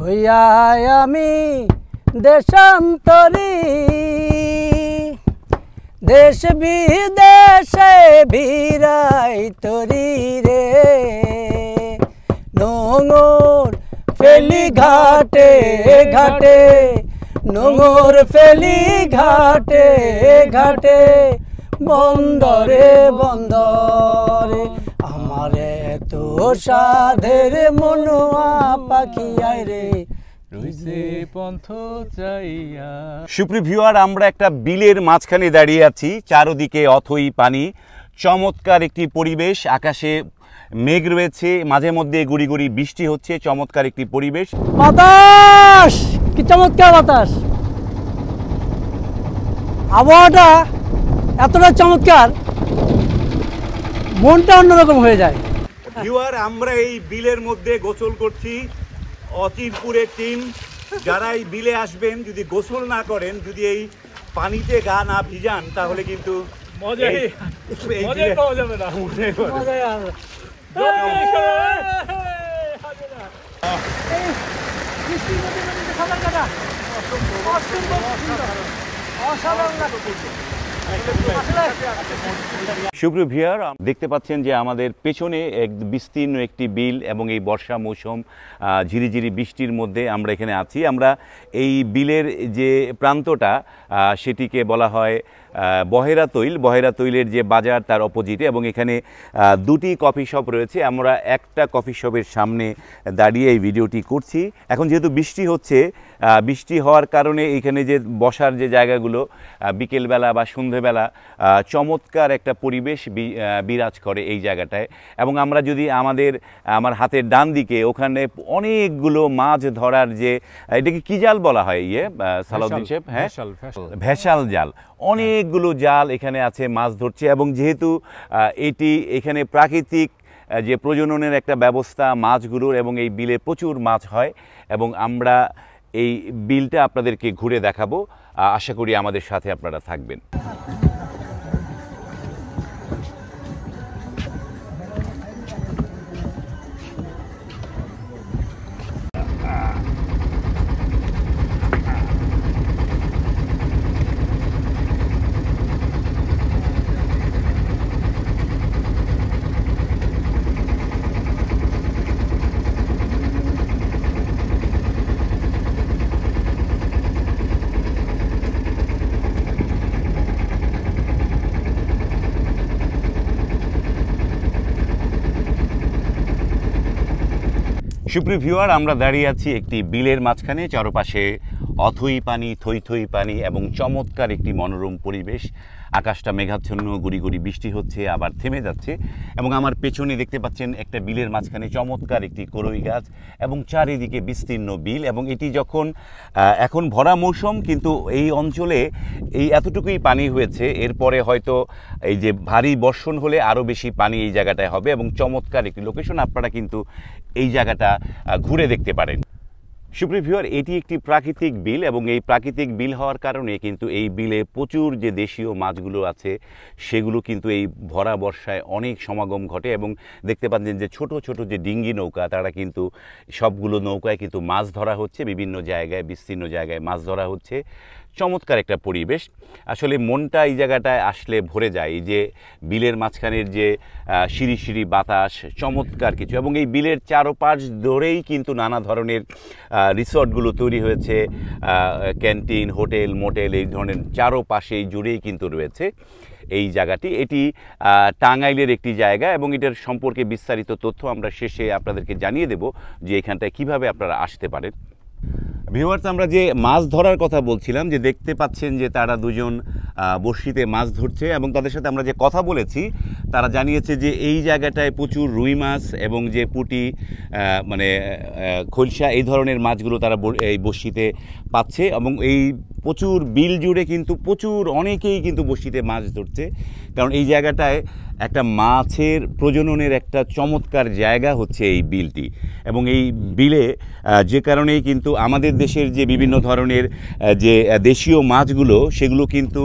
হইয়া আমি দেশান্তরী, দেশ বিদেশে ভিড়াই তরি রে, নোঙর ফেলি ঘাটে ঘাটে, নোঙর ফেলি ঘাটে ঘাটে, বন্দরে বন্দরে আমার এত সাধের মনোয়া পাখি আয় রে, সুপ্রিয় ভিউয়ার, আমরা একটা বিলের মাঝখানে দাঁড়িয়ে আছি, চারদিকে অথই পানি, চমৎকার একটি পরিবেশ, আকাশে মেঘ রয়েছে, মাঝে মধ্যে গুড়ি গুড়ি বৃষ্টি হচ্ছে, চমৎকার একটি পরিবেশ। বাতাস কি চমৎকার বাতাস, আবহাওয়াটা এতটা চমৎকার, মনটা অন্যরকম হয়ে যায়। ভিউয়ার, আমরা এই বিলের মধ্যে গোসল করছি, অচিরপুরের টিম। যারা এই বিলে আসবেন, যদি গোসল না করেন, যদি এই পানিতে গা না ভিজান, তাহলে কিন্তু পাওয়া যাবে না। সুপ্রিয় ভিউয়ার, দেখতে পাচ্ছেন যে আমাদের পেছনে এক বিস্তীর্ণ একটি বিল এবং এই বর্ষা মৌসুম, ঝিরিঝিরি বৃষ্টির মধ্যে আমরা এখানে আছি। আমরা এই বিলের যে প্রান্তটা সেটিকে বলা হয় বহেরা তৈল, বহেরা তৈলের যে বাজার তার অপোজিটে, এবং এখানে দুটি কফি শপ রয়েছে। আমরা একটা কফি শপের সামনে দাঁড়িয়ে এই ভিডিওটি করছি। এখন যেহেতু বৃষ্টি হচ্ছে, বৃষ্টি হওয়ার কারণে এইখানে যে বসার যে জায়গাগুলো বিকেলবেলা বা সন্ধেবেলা চমৎকার একটা পরিবেশ বিরাজ করে এই জায়গাটায়। এবং আমরা যদি আমার হাতের ডান দিকে ওখানে অনেকগুলো মাছ ধরার যে, এটাকে কি জাল বলা হয় সালাউদ্দিন সাহেব? হ্যাঁ, ভেসাল জাল, অনেকগুলো জাল এখানে আছে, মাছ ধরছে। এবং যেহেতু এটি এখানে প্রাকৃতিক যে প্রজননের একটা ব্যবস্থা মাছগুলোর, এবং এই বিলে প্রচুর মাছ হয়, এবং আমরা এই বিলটা আপনাদেরকে ঘুরে দেখাবো। আশা করি আমাদের সাথে আপনারা থাকবেন। সুপ্রিয় ভিউয়ার, আমরা দাঁড়িয়ে আছি একটি বিলের মাঝখানে, চারপাশে অথই পানি, থই থই পানি, এবং চমৎকার একটি মনোরম পরিবেশ। আকাশটা মেঘাচ্ছন্ন, গুড়ি গুড়ি বৃষ্টি হচ্ছে, আবার থেমে যাচ্ছে। এবং আমার পেছনে দেখতে পাচ্ছেন একটা বিলের মাঝখানে চমৎকার একটি করই গাছ, এবং চারিদিকে বিস্তীর্ণ বিল। এবং এটি যখন এখন ভরা মৌসুম, কিন্তু এই অঞ্চলে এই এতটুকুই পানি হয়েছে, এরপরে হয়তো এই যে ভারী বর্ষণ হলে আরও বেশি পানি এই জায়গাটায় হবে। এবং চমৎকার একটি লোকেশন, আপনারা কিন্তু এই জায়গাটা ঘুরে দেখতে পারেন। সুপ্রিয় ভিউয়ার, এটি একটি প্রাকৃতিক বিল, এবং এই প্রাকৃতিক বিল হওয়ার কারণে কিন্তু এই বিলে প্রচুর যে দেশীয় মাছগুলো আছে সেগুলো কিন্তু এই ভরা বর্ষায় অনেক সমাগম ঘটে। এবং দেখতে পাচ্ছেন যে ছোট ছোট যে ডিঙ্গি নৌকা, তারা কিন্তু সবগুলো নৌকায় কিন্তু মাছ ধরা হচ্ছে, বিভিন্ন জায়গায় বিস্তীর্ণ জায়গায় মাছ ধরা হচ্ছে। চমৎকার একটা পরিবেশ, আসলে মনটা এই জায়গাটায় আসলে ভরে যায়। এই যে বিলের মাঝখানের যে সিঁড়ি সিঁড়ি বাতাস, চমৎকার কিছু। এবং এই বিলের চারপাশ ধরেই কিন্তু নানা ধরনের রিসর্টগুলো তৈরি হয়েছে, ক্যান্টিন, হোটেল, মোটেল, এই ধরনের চারপাশেই জুড়েই কিন্তু রয়েছে এই জায়গাটি। এটি টাঙ্গাইলের একটি জায়গা, এবং এটার সম্পর্কে বিস্তারিত তথ্য আমরা শেষে আপনাদেরকে জানিয়ে দেব যে এখানটায় কিভাবে আপনারা আসতে পারেন। ভিউয়ার্স, আমরা যে মাছ ধরার কথা বলছিলাম, যে দেখতে পাচ্ছেন যে তারা দুজন বড়শিতে মাছ ধরছে, এবং তাদের সাথে আমরা যে কথা বলেছি তারা জানিয়েছে যে এই জায়গাটায় প্রচুর রুই মাছ এবং যে পুঁটি, মানে খলসা, এই ধরনের মাছগুলো তারা এই বড়শিতে পাচ্ছে। এবং এই প্রচুর বিল জুড়ে কিন্তু প্রচুর অনেকেই কিন্তু বড়শিতে মাছ ধরছে, কারণ এই জায়গাটায় একটা মাছের প্রজননের একটা চমৎকার জায়গা হচ্ছে এই বিলটি। এবং এই বিলে যে কারণেই কিন্তু আমাদের দেশের যে বিভিন্ন ধরনের যে দেশীয় মাছগুলো সেগুলো কিন্তু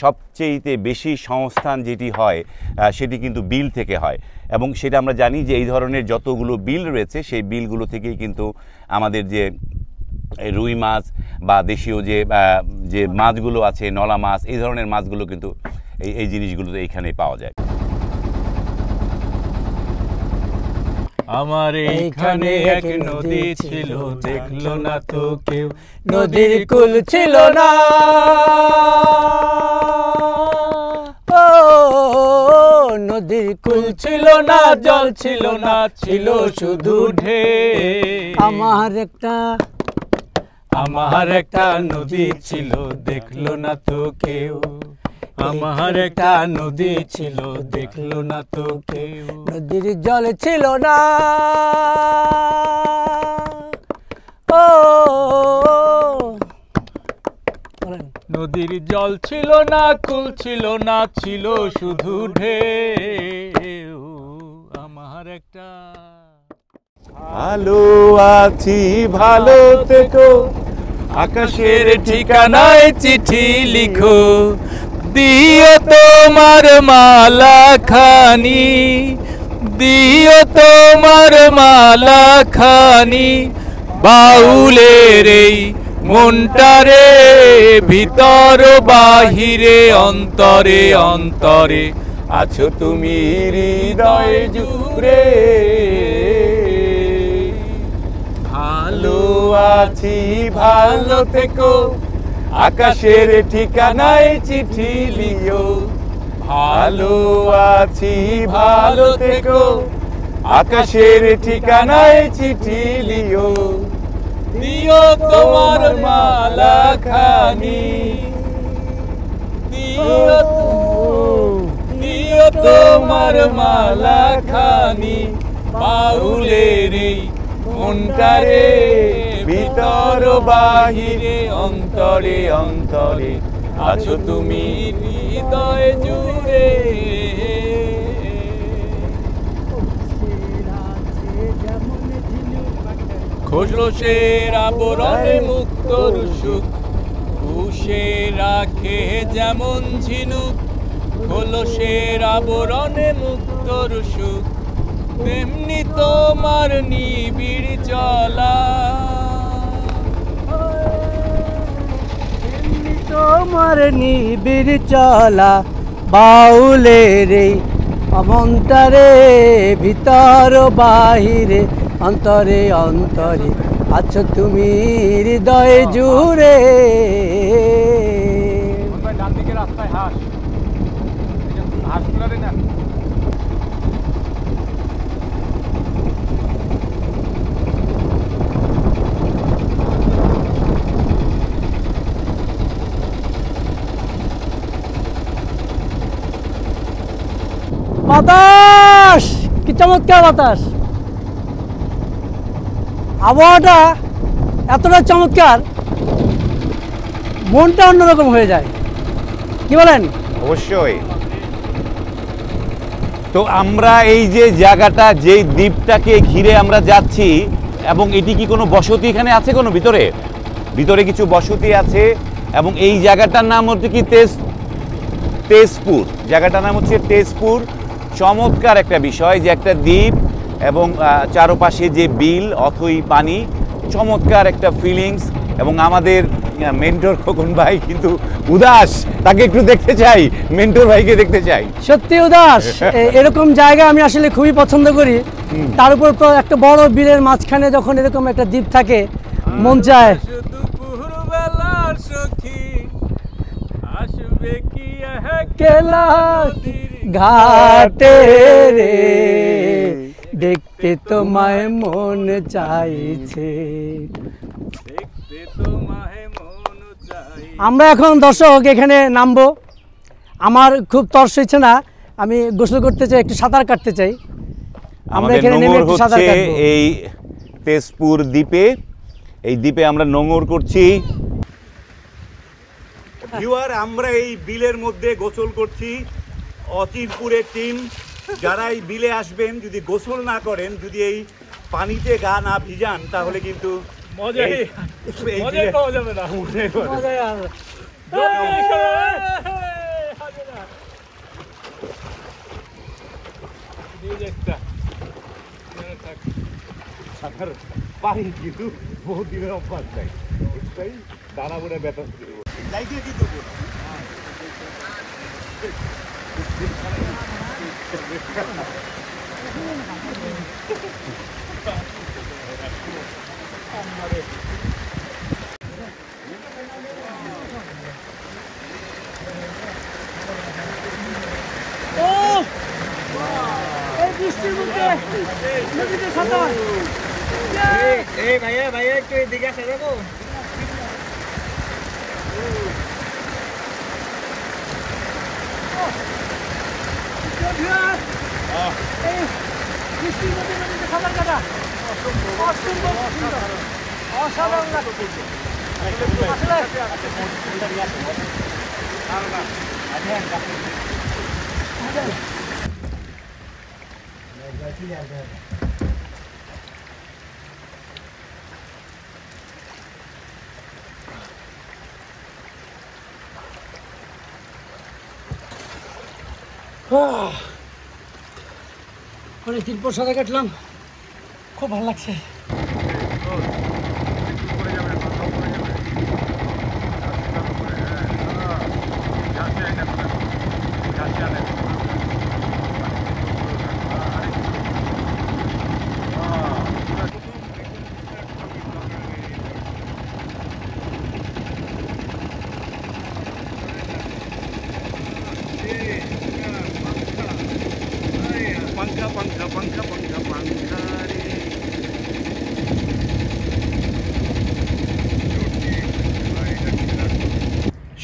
সবচেয়েতে বেশি সংস্থান যেটি হয় সেটি কিন্তু বিল থেকে হয়। এবং সেটা আমরা জানি যে এই ধরনের যতগুলো বিল রয়েছে সেই বিলগুলো থেকেই কিন্তু আমাদের যে রুই মাছ বা দেশীয় যে মাছগুলো আছে, নলা মাছ, এই ধরনের মাছগুলো কিন্তু এই জিনিসগুলো এইখানে পাওয়া যায়। আমার এইখানে এক নদী ছিল, দেখলো না তো কেউ, নদীর কুল ছিল না, ও নদীর কুল ছিল না, জল ছিল না, ছিল শুধু ঢেউ। আমার একটা নদী ছিল, দেখলো না তো কেউ, আমার একটা নদী ছিল, দেখলো না তো কেউ। নদীর জল ছিল না, ও নদীর জল ছিল না, কুল ছিল না, ছিল শুধু ঢেউ। আমার একটা ভালো আছি ভালো থেকো, আকাশের ঠিকানায় চিঠি লিখো, দিও তোমার মালা খানি, দিও তোমার মালা খানি, বাউলের এই মনটারে, ভিতর বাহিরে অন্তরে অন্তরে আছো তুমি হৃদয় জুড়ে। ভালো আছি ভালো থেকো, আকাশের ঠিকানায় চিঠি লিও, ভালো আছি ভালো থেকো, আকাশের ঠিকানায় চিঠি লিও, দিও তোমার মালা খানি, দিও তোমার মালা খানি, বাউলের মনটারে, ভিতর বাহিরে অন্তরে অন্তরে আছো তুমি হৃদয় জুড়ে। খোলসের আবরণে মুক্তর সুখ, পুষে রাখে যেমন ঝিনুক, খোলসের আবরণে মুক্তর সুখ, তেমনি তোমার নিবিড় চলা, তোমার নিবিড় চলা, বাউলের অন্তরে, ভিতর বাহিরে অন্তরে অন্তরে আছো তুমি হৃদয় জুড়ে। ডান দিকে রাস্তায় হাঁস, হাঁসগুলো না বাতাস, কি চমৎকার বাতাস, আবহাওয়াটা এতটা চমৎকার, মনটা অন্যরকম হয়ে যায়, কি বলেন? অবশ্যই। তো আমরা এই যে জায়গাটা, যেই দ্বীপটাকে ঘিরে আমরা যাচ্ছি, এবং এটি কি কোনো বসতি এখানে আছে? কোনো ভিতরে ভিতরে কিছু বসতি আছে, এবং এই জায়গাটার নাম হচ্ছে কি তেজপুর। জায়গাটার নাম হচ্ছে তেজপুর। চমৎকার একটা বিষয় যে একটা দ্বীপ এবং চারপাশে যে বিল, অথই পানি, চমৎকার একটা ফিলিংস। এবং আমাদের মেন্টর খোকন ভাই কিন্তু উদাস, তাকে একটু দেখতে চাই, মেন্টর ভাইকে দেখতে চাই। সত্যি উদাস। এরকম জায়গা আমি আসলে খুবই পছন্দ করি, তার উপর তো একটা বড় বিলের মাঝখানে যখন এরকম একটা দ্বীপ থাকে, মন চায় দুপুরবেলার সখী আসবে কি কেলা ঘাটে রে, দেখতে তোমায় মন চাইছে। আমরা এখন দর্শক এখানে নামবো, আমার খুব তর্স হচ্ছে না, আমি গোসল করতে চাই, একটু সাঁতার কাটতে চাই। আমরা এখানে নেমে একটু সাঁতার কাটবো। এই তেজপুর দ্বীপে, এই দ্বীপে আমরা নোঙর করছি। ভিউয়ার, আমরা এই বিলের মধ্যে গোসল করছি। অচিরপুরের টিম যারা এই বিলে আসবেন, যদি গোসল না করেন, যদি এই পানিতে গা না ভিজান, তাহলে কিন্তু পাওয়া যাবে না। পানি কিন্তু বহু দিনের অভ্যাস নাই, দানা বুড়ে ব্যথা লাগিয়ে দিতে বৃষ্টির মধ্যে নদীতে সাঁতার। ভাইয়া ভাইয়া একটু এদিকে আসা যাবো? বৃষ্টির মধ্যে নদীতে সাঁতার কাটা অসাধারণ লাগছে। অনেকদিন পর সাঁতার কাটলাম, খুব ভালো লাগছে।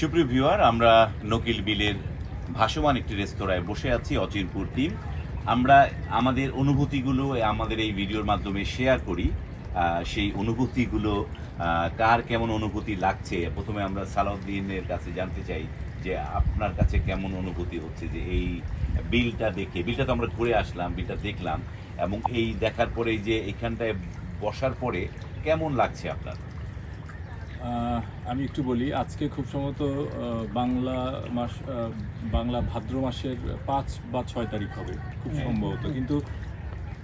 সুপ্রিয় ভিউয়ার, আমরা নকিল বিলের ভাসমান একটি রেস্তোরাঁয় বসে আছি, অচিরপুর টিম। আমরা আমাদের অনুভূতিগুলো আমাদের এই ভিডিওর মাধ্যমে শেয়ার করি। সেই অনুভূতিগুলো কার কেমন অনুভূতি লাগছে, প্রথমে আমরা সালাউদ্দিনের কাছে জানতে চাই যে আপনার কাছে কেমন অনুভূতি হচ্ছে যে এই বিলটা দেখে। বিলটা তো আমরা ঘুরে আসলাম, বিলটা দেখলাম, এবং এই দেখার পরে যে এখানটায় বসার পরে কেমন লাগছে আপনার? আমি একটু বলি, আজকে খুব সম্ভবত বাংলা ভাদ্র মাসের 5 বা 6 তারিখ হবে খুব সম্ভবত, কিন্তু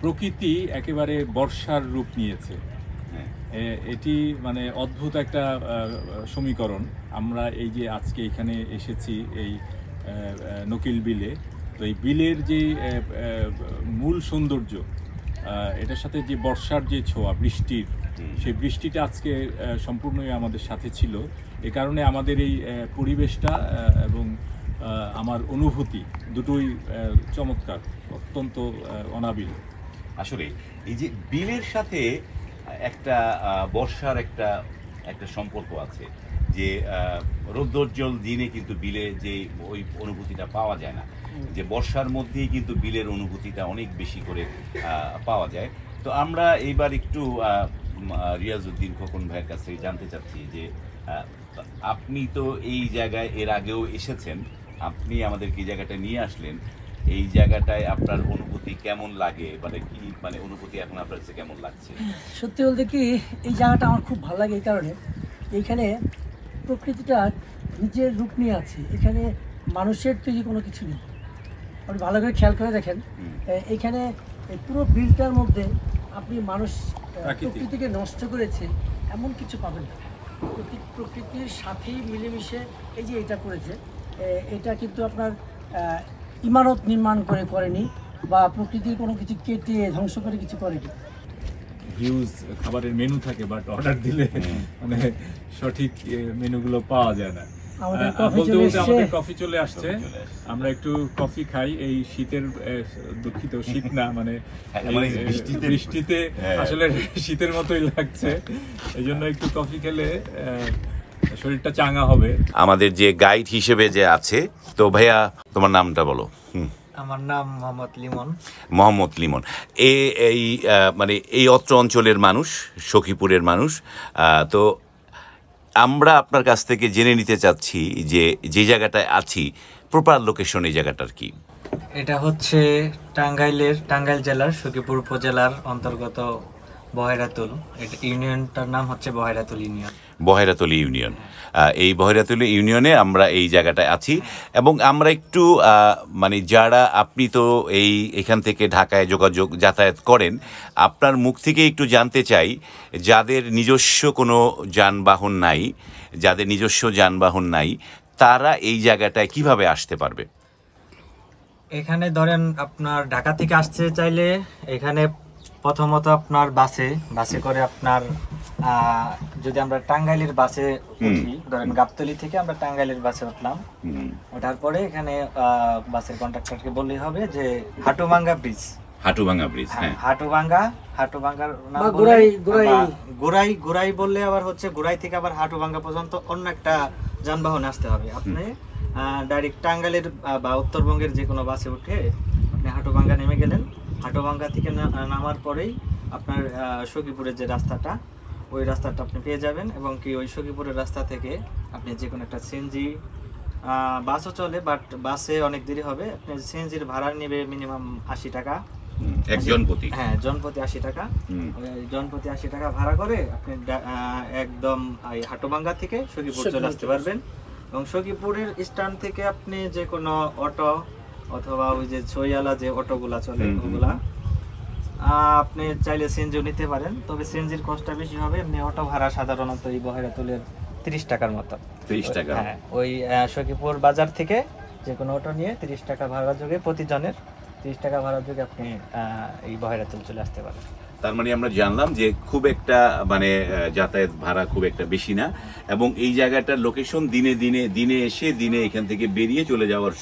প্রকৃতি একেবারে বর্ষার রূপ নিয়েছে। এটি মানে অদ্ভুত একটা সমীকরণ। আমরা এই যে আজকে এখানে এসেছি এই নকিল বিলে, তো এই বিলের যে মূল সৌন্দর্য, এটার সাথে যে বর্ষার যে ছোঁয়া, বৃষ্টির, সেই বৃষ্টিটা আজকে সম্পূর্ণই আমাদের সাথে ছিল। এ কারণে আমাদের এই পরিবেশটা এবং আমার অনুভূতি দুটোই চমৎকার, অত্যন্ত অনাবিল। আসলে এই যে বিলের সাথে একটা বর্ষার একটা সম্পর্ক আছে, যে রৌদ্রোজ্জ্বল দিনে কিন্তু বিলে যে ওই অনুভূতিটা পাওয়া যায় না, যে বর্ষার মধ্যেই কিন্তু বিলের অনুভূতিটা অনেক বেশি করে পাওয়া যায়। তো আমরা এইবার একটু রিয়াজউদ্দিন খোকন ভাইয়ের কাছে জানতে চাচ্ছি যে আপনি তো এই জায়গায় এর আগেও এসেছেন, আপনি আমাদেরকে এই জায়গাটা নিয়ে আসলেন, এই জায়গাটায় আপনার অনুভূতি কেমন লাগে, মানে কি মানে অনুভূতি এখন আপনার কাছে কেমন লাগছে? সত্যি বলতে কি, এই জায়গাটা আমার খুব ভালো লাগে এই কারণে, এইখানে প্রকৃতিটা নিজের রূপ নিয়ে আছে। এখানে মানুষের তৈরি কোনো কিছু নেই। আপনি ভালো করে খেয়াল করে দেখেন, এইখানে পুরো বিলটার মধ্যে আপনি মানুষ প্রকৃতিকে নষ্ট করেছে এমন কিছু পাবেন না। প্রকৃতির সাথেই মিলেমিশে এই যে এটা করেছে, এটা কিন্তু আপনার ইমারত নির্মাণ করে করেনি, বা প্রকৃতির কোনো কিছু কেটে ধ্বংস করে কিছু করেনি। হিউজ খাবারের মেনু থাকে, বাট অর্ডার দিলে মানে সঠিক মেনুগুলো পাওয়া যায় না। আমাদের কফি চলে আসছে, আমরা একটু কফি খাই এই শীতের, দুঃখিত শীত না, মানে বৃষ্টিতে আসলে শীতের মতোই লাগছে, এই জন্য একটু কফি খেলে শরীরটা চাঙ্গা হবে। আমাদের যে গাইড হিসেবে যে আছে, তো ভাইয়া তোমার নামটা বলো। আমার নাম মোহাম্মদ লিমন। মোহাম্মদ লিমন, মানে এই অত্র অঞ্চলের মানুষ, সখীপুরের মানুষ। তো আমরা আপনার কাছ থেকে জেনে নিতে চাচ্ছি যে যে জায়গাটায় আছি প্রপার লোকেশন এই জায়গাটার কি? এটা হচ্ছে টাঙ্গাইল জেলার সখীপুর উপজেলার অন্তর্গত বহেরাতুল। এটা ইউনিয়নটার নাম হচ্ছে বহেরাতুল ইউনিয়ন। বহেরাতলী ইউনিয়ন। এই বহেরাতলী ইউনিয়নে আমরা এই জায়গাটায় আছি এবং আমরা একটু মানে যারা আপনি তো এখান থেকে ঢাকায় যাতায়াত করেন, আপনার মুখ থেকে একটু জানতে চাই যাদের নিজস্ব কোনো যানবাহন নাই তারা এই জায়গাটায় কিভাবে আসতে পারবে? এখানে ধরেন আপনার ঢাকা থেকে আসতে চাইলে এখানে প্রথমত আপনার বাসে করে আপনার যদি আমরা টাঙ্গাইলের বাসে উঠি, ধরেন গাবতলী থেকে আমরা টাঙ্গাইলের বাসে উঠলাম, ওঠার পরে এখানে বাসের কন্ডাক্টরকে বললেই হবে যে হাটুভাঙ্গা ব্রিজ। হ্যাঁ, হাটুভাঙ্গার নাম গোরাই বললে আবার হচ্ছে গোরাই থেকে আবার হাটুভাঙ্গা পর্যন্ত অন্য একটা যানবাহন আসতে হবে। আপনি ডাইরেক্ট টাঙ্গাইলের বা উত্তরবঙ্গের যে কোনো বাসে উঠে আপনি হাটুভাঙ্গা নেমে গেলেন। হাটুভাঙ্গা থেকে নামার পরেই আপনার সখীপুরের যে রাস্তাটা, ওই রাস্তাটা আপনি পেয়ে যাবেন এবং কি ওই সখীপুরের রাস্তা থেকে আপনি যে কোনো একটা সিএনজি বাসও চলে, বাট বাসে অনেক দেরি হবে। আপনি সিএনজির ভাড়া নেবে মিনিমাম 80 টাকা জনপ্রতি। হ্যাঁ, জনপ্রতি 80 টাকা। জনপ্রতি 80 টাকা ভাড়া করে আপনি একদম হাটুভাঙ্গা থেকে সখীপুর চলে আসতে পারবেন। এবং সখীপুরের স্ট্যান্ড থেকে আপনি যে কোনো অটো অথবা ওই যে ছইয়ালা যে অটোগুলা চলে ওগুলা আপনি চাইলে সিএনজিও নিতে পারেন, তবে সিএনজির কষ্টটা বেশি হবে। এমনি অটো ভাড়া সাধারণত এই বহেরাতুলের 30 টাকার মতো। 30 টাকা? হ্যাঁ, ওই সখীপুর বাজার থেকে যে কোনো অটো নিয়ে 30 টাকা ভাড়া যোগে, প্রতিজনের 30 টাকা ভাড়া যোগে আপনি এই বহেরাতুল চলে আসতে পারেন। তার মানে আমরা জানলাম যে খুব একটা মানে যাতায়াত ভাড়া খুব একটা বেশি না এবং এই জায়গাটার লোকেশন দিনে এসে দিনে এখান থেকে বেরিয়ে চলে যাওয়ার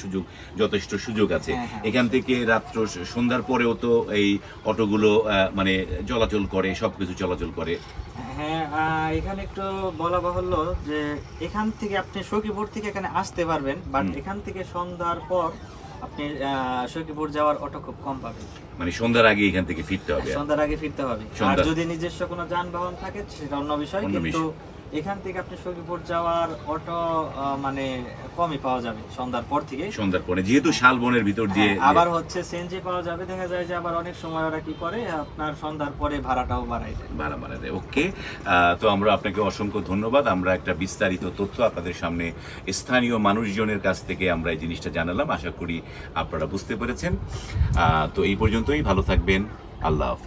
যথেষ্ট সুযোগ আছে। এখান থেকে রাত্র সন্ধ্যার পরেও তো এই অটোগুলো মানে চলাচল করে, সবকিছু চলাচল করে। হ্যাঁ, এখানে একটু বলা বাহুল্য যে এখান থেকে আপনি সখীপুর থেকে এখানে আসতে পারবেন, বাট এখান থেকে সন্ধ্যার পর আপনি সখীপুর যাওয়ার অটো খুব কম পাবেন। মানে সন্ধ্যার আগে এখান থেকে ফিরতে হবে। আর যদি নিজস্ব কোনো যানবাহন থাকে সেটা অন্য বিষয়, কিন্তু এখান থেকে আপনি সখীপুর যাওয়ার অটো মানে কমই পাওয়া যাবে সন্ধ্যার পরে, যেহেতু শালবনের ভিতর দিয়ে। আবার হচ্ছে সিএনজি পাওয়া যাবে। দেখা যায় যে আবার অনেক সময় ওরা কি করে আপনার সন্ধ্যার পরে ভাড়াটাও বাড়ায় দেয়। ওকে, তো আমরা আপনাকে অসংখ্য ধন্যবাদ। আমরা একটা বিস্তারিত তথ্য আপনাদের সামনে স্থানীয় মানুষজনের কাছ থেকে আমরা এই জিনিসটা জানালাম। আশা করি আপনারা বুঝতে পেরেছেন। তো এই পর্যন্তই, ভালো থাকবেন। আল্লাহ হাফেজ।